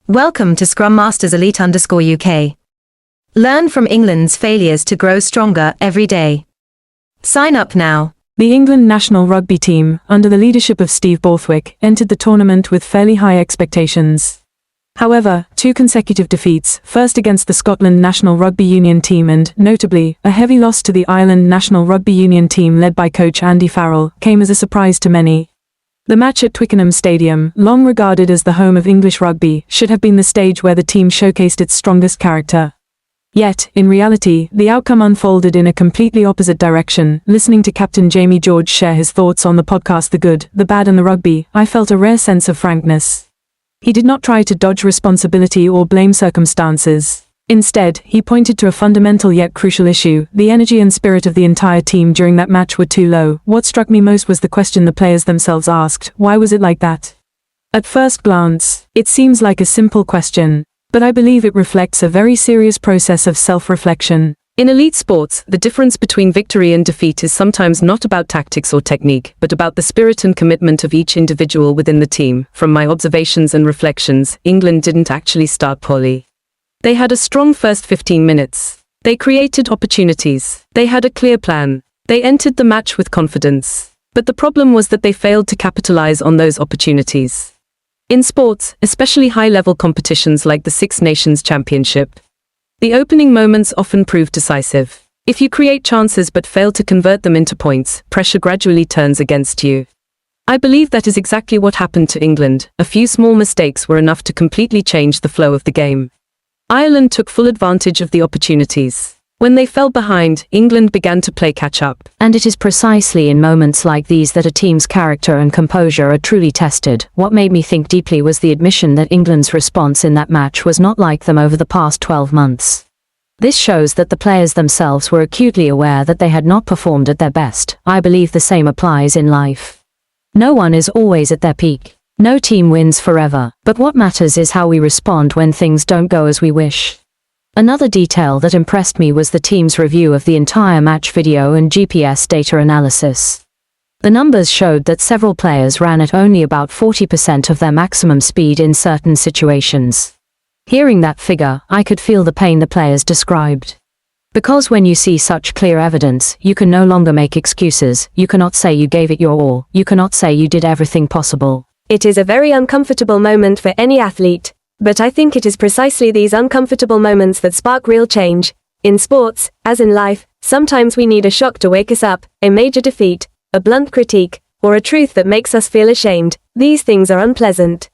Welcome to Scrum Masters Elite _UK. Learn from England's failures to grow stronger every day. Sign up now. The England national rugby team, under the leadership of Steve Borthwick, entered the tournament with fairly high expectations. However, 2 consecutive defeats, first against the Scotland national rugby union team and, notably, a heavy loss to the Ireland national rugby union team led by coach Andy Farrell, came as a surprise to many. The match at Twickenham Stadium, long regarded as the home of English rugby, should have been the stage where the team showcased its strongest character. Yet, in reality, the outcome unfolded in a completely opposite direction. Listening to Captain Jamie George share his thoughts on the podcast The Good, the Bad and the Rugby, I felt a rare sense of frankness. He did not try to dodge responsibility or blame circumstances. Instead, he pointed to a fundamental yet crucial issue: the energy and spirit of the entire team during that match were too low. What struck me most was the question the players themselves asked: why was it like that? At first glance, it seems like a simple question, but I believe it reflects a very serious process of self-reflection. In elite sports, the difference between victory and defeat is sometimes not about tactics or technique, but about the spirit and commitment of each individual within the team. From my observations and reflections, England didn't actually start poorly. They had a strong first 15 minutes. They created opportunities. They had a clear plan. They entered the match with confidence. But the problem was that they failed to capitalize on those opportunities. In sports, especially high-level competitions like the Six Nations Championship, the opening moments often prove decisive. If you create chances but fail to convert them into points, pressure gradually turns against you. I believe that is exactly what happened to England. A few small mistakes were enough to completely change the flow of the game. Ireland took full advantage of the opportunities. When they fell behind, England began to play catch-up. And it is precisely in moments like these that a team's character and composure are truly tested. What made me think deeply was the admission that England's response in that match was not like them over the past 12 months. This shows that the players themselves were acutely aware that they had not performed at their best. I believe the same applies in life. No one is always at their peak. No team wins forever, but what matters is how we respond when things don't go as we wish. Another detail that impressed me was the team's review of the entire match video and GPS data analysis. The numbers showed that several players ran at only about 40% of their maximum speed in certain situations. Hearing that figure, I could feel the pain the players described. Because when you see such clear evidence, you can no longer make excuses. You cannot say you gave it your all. You cannot say you did everything possible. It is a very uncomfortable moment for any athlete, but I think it is precisely these uncomfortable moments that spark real change. In sports, as in life, sometimes we need a shock to wake us up, a major defeat, a blunt critique, or a truth that makes us feel ashamed. These things are unpleasant.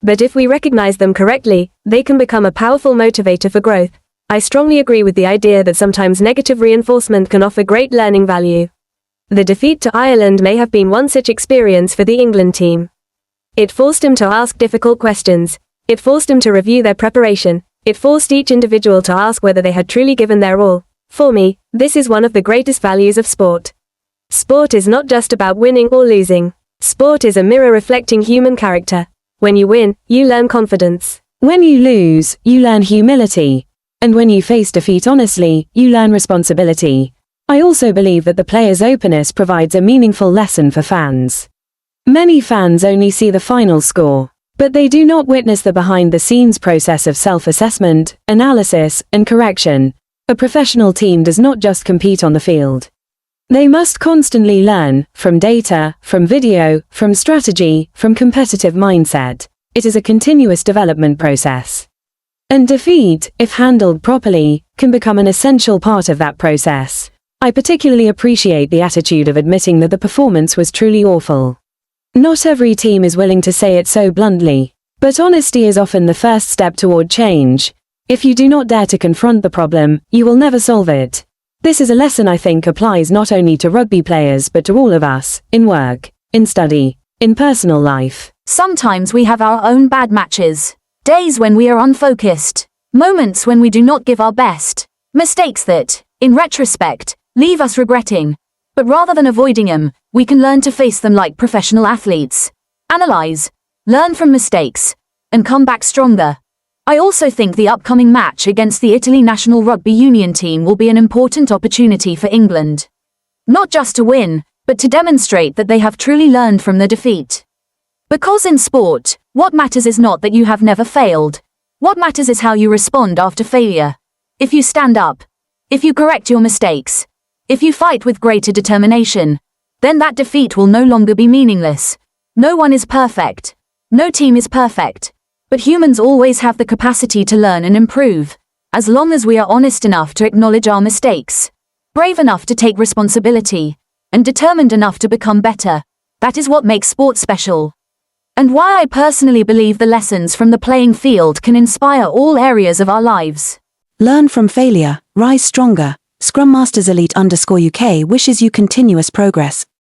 But if we recognize them correctly, they can become a powerful motivator for growth. I strongly agree with the idea that sometimes negative reinforcement can offer great learning value. The defeat to Ireland may have been one such experience for the England team. It forced him to ask difficult questions. It forced him to review their preparation. It forced each individual to ask whether they had truly given their all. For me, this is one of the greatest values of sport. Sport is not just about winning or losing. Sport is a mirror reflecting human character. When you win, you learn confidence. When you lose, you learn humility. And when you face defeat honestly, you learn responsibility. I also believe that the players' openness provides a meaningful lesson for fans. Many fans only see the final score, but they do not witness the behind-the-scenes process of self-assessment, analysis, and correction. A professional team does not just compete on the field. They must constantly learn, from data, from video, from strategy, from competitive mindset. It is a continuous development process. And defeat, if handled properly, can become an essential part of that process. I particularly appreciate the attitude of admitting that the performance was truly awful. Not every team is willing to say it so bluntly, but honesty is often the first step toward change. If you do not dare to confront the problem, you will never solve it. This is a lesson I think applies not only to rugby players but to all of us, in work, in study, in personal life. Sometimes we have our own bad matches, days when we are unfocused, moments when we do not give our best, mistakes that, in retrospect, leave us regretting. But rather than avoiding them, we can learn to face them like professional athletes. Analyze, learn from mistakes, and come back stronger. I also think the upcoming match against the Italy national rugby union team will be an important opportunity for England. Not just to win, but to demonstrate that they have truly learned from the defeat. Because in sport, what matters is not that you have never failed, What matters is how you respond after failure. If you stand up, if you correct your mistakes, if you fight with greater determination, then that defeat will no longer be meaningless. No one is perfect. No team is perfect. But humans always have the capacity to learn and improve, as long as we are honest enough to acknowledge our mistakes, brave enough to take responsibility, and determined enough to become better. That is what makes sport special. And why I personally believe the lessons from the playing field can inspire all areas of our lives. Learn from failure, rise stronger. Scrum Masters Elite _UK wishes you continuous progress.